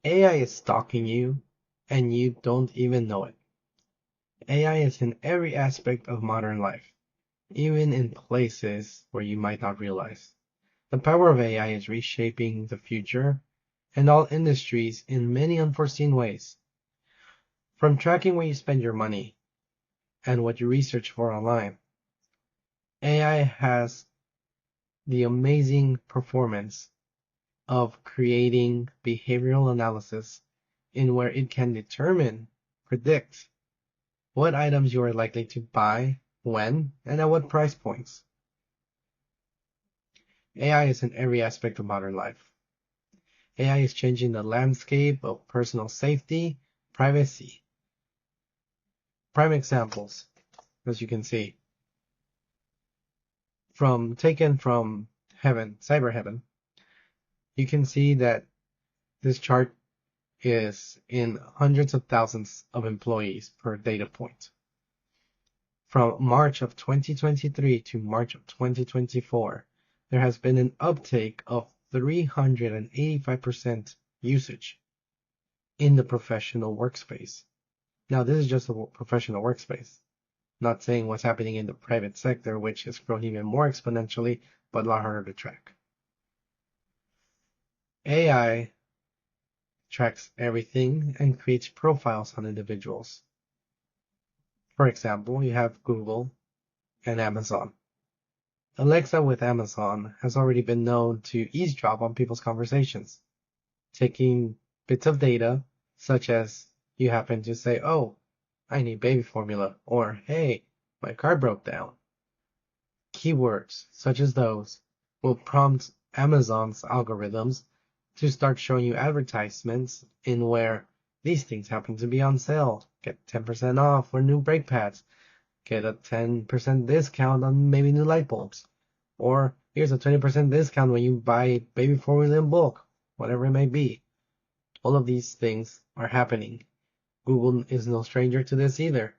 AI is stalking you, and you don't even know it. AI is in every aspect of modern life, even in places where you might not realize. The power of AI is reshaping the future and all industries in many unforeseen ways. From tracking where you spend your money and what you research for online, AI has the amazing performance of creating behavioral analysis in where it can predict what items you are likely to buy, when, and at what price points. AI is in every aspect of modern life. AI is changing the landscape of personal safety, privacy. Prime examples, as you can see, taken from heaven, cyber heaven, you can see that this chart is in hundreds of thousands of employees per data point. From March of 2023 to March of 2024, there has been an uptake of 385% usage in the professional workspace. Now, this is just a professional workspace, not saying what's happening in the private sector, which has grown even more exponentially, but a lot harder to track. AI tracks everything and creates profiles on individuals. For example, you have Google and Amazon. Alexa with Amazon has already been known to eavesdrop on people's conversations, taking bits of data, such as you happen to say, "Oh, I need baby formula," or "Hey, my car broke down." Keywords such as those will prompt Amazon's algorithms to start showing you advertisements in where these things happen to be on sale. Get 10% off for new brake pads. Get a 10% discount on maybe new light bulbs. Or here's a 20% discount when you buy baby formula in bulk, whatever it may be. All of these things are happening. Google is no stranger to this either.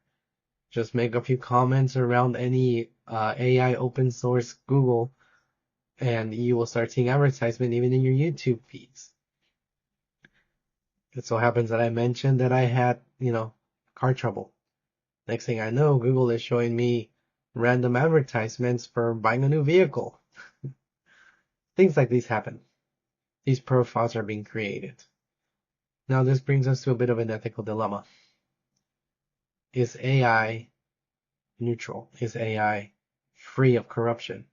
Just make a few comments around any AI open source Google, and you will start seeing advertisement even in your YouTube feeds. It so happens that I mentioned that I had, car trouble. Next thing I know, Google is showing me random advertisements for buying a new vehicle. Things like these happen. These profiles are being created. Now this brings us to a bit of an ethical dilemma. Is AI neutral? Is AI free of corruption?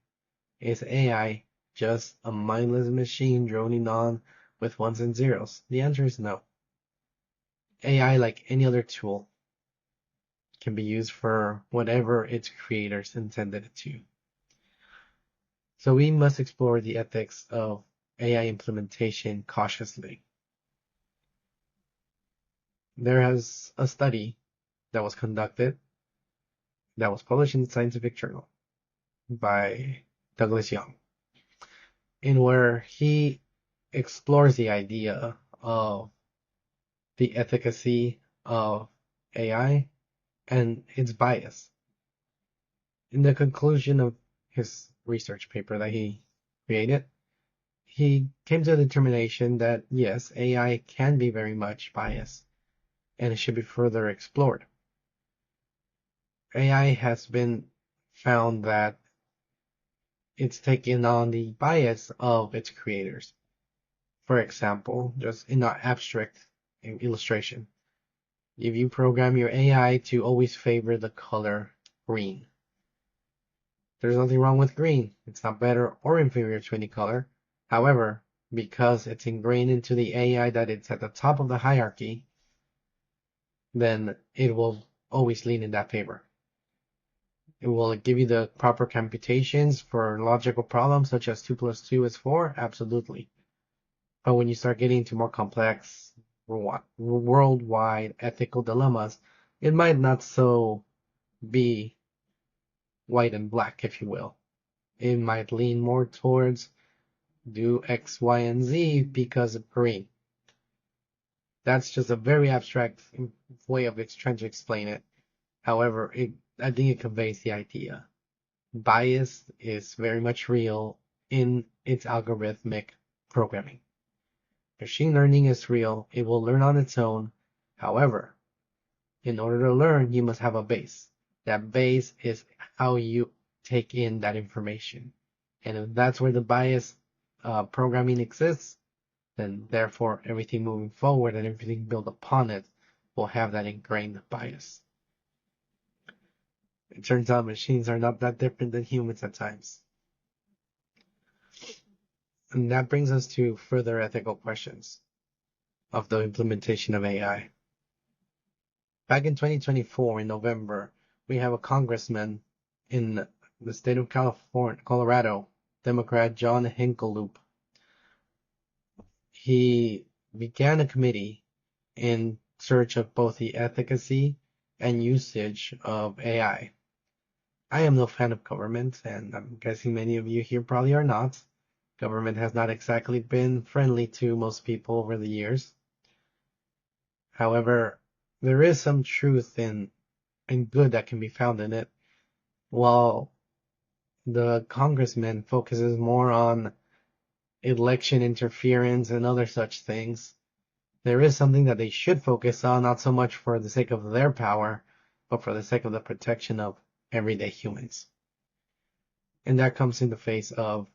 Is AI just a mindless machine droning on with ones and zeros? The answer is no. AI, like any other tool, can be used for whatever its creators intended it to. So we must explore the ethics of AI implementation cautiously. There is a study that was conducted that was published in the Scientific Journal by Douglas Young, in where he explores the idea of the efficacy of AI and its bias. In the conclusion of his research paper that he created, he came to the determination that yes, AI can be very much biased and it should be further explored. AI has been found that it's taken on the bias of its creators. For example, just in an abstract illustration, if you program your AI to always favor the color green, there's nothing wrong with green. It's not better or inferior to any color. However, because it's ingrained into the AI that it's at the top of the hierarchy, then it will always lean in that favor. It will give you the proper computations for logical problems such as 2 plus 2 is 4, absolutely. But when you start getting into more complex worldwide ethical dilemmas, it might not so be white and black, if you will. It might lean more towards do X, Y, and Z because of green. That's just a very abstract way of trying to explain it. However, I think it conveys the idea. Bias is very much real in its algorithmic programming. Machine learning is real. It will learn on its own. However, in order to learn, you must have a base. That base is how you take in that information. And if that's where the bias programming exists, then therefore everything moving forward and everything built upon it will have that ingrained bias. It turns out machines are not that different than humans at times. And that brings us to further ethical questions of the implementation of AI. Back in 2024, in November, we have a congressman in the state of California, Colorado, Democrat John Hinkelloop. He began a committee in search of both the efficacy and usage of AI. I am no fan of government, and I'm guessing many of you here probably are not. Government has not exactly been friendly to most people over the years. However, there is some truth and good that can be found in it, while the congressman focuses more on election interference and other such things. There is something that they should focus on, not so much for the sake of their power, but for the sake of the protection of everyday humans. And that comes in the face of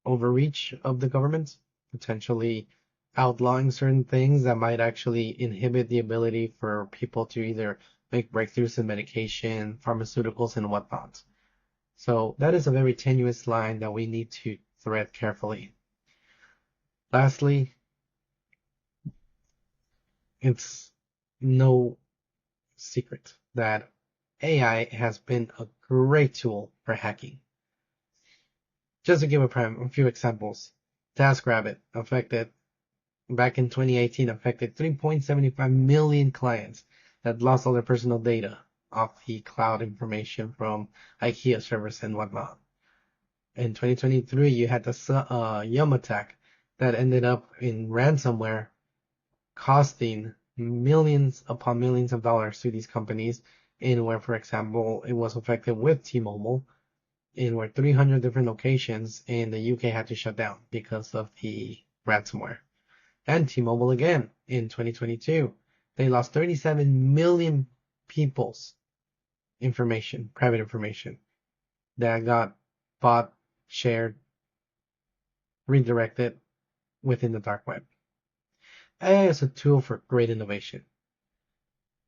overreach of the government, potentially outlawing certain things that might actually inhibit the ability for people to either make breakthroughs in medication, pharmaceuticals, and whatnot. So that is a very tenuous line that we need to thread carefully. Lastly, it's no secret that AI has been a great tool for hacking. Just to give a few examples, TaskRabbit back in 2018 affected 3.75 million clients that lost all their personal data off the cloud information from IKEA servers and whatnot. In 2023, you had the Yum attack that ended up in ransomware, costing millions upon millions of dollars to these companies, in where, for example, it was affected with T-Mobile, in where 300 different locations in the UK had to shut down because of the ransomware. And T-Mobile again in 2022. They lost 37 million people's information, private information, that got bought, shared, redirected within the dark web. AI is a tool for great innovation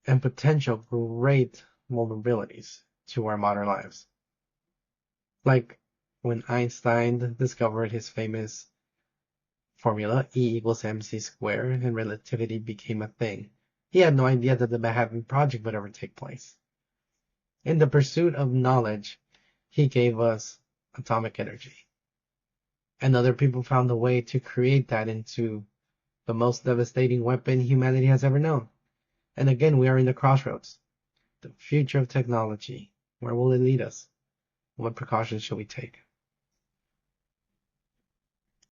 and potential great vulnerabilities to our modern lives. Like when Einstein discovered his famous formula, E equals mc squared, and relativity became a thing. He had no idea that the Manhattan Project would ever take place. In the pursuit of knowledge, he gave us atomic energy. And other people found a way to create that into the most devastating weapon humanity has ever known. And again, we are in the crossroads. The future of technology. Where will it lead us? What precautions should we take?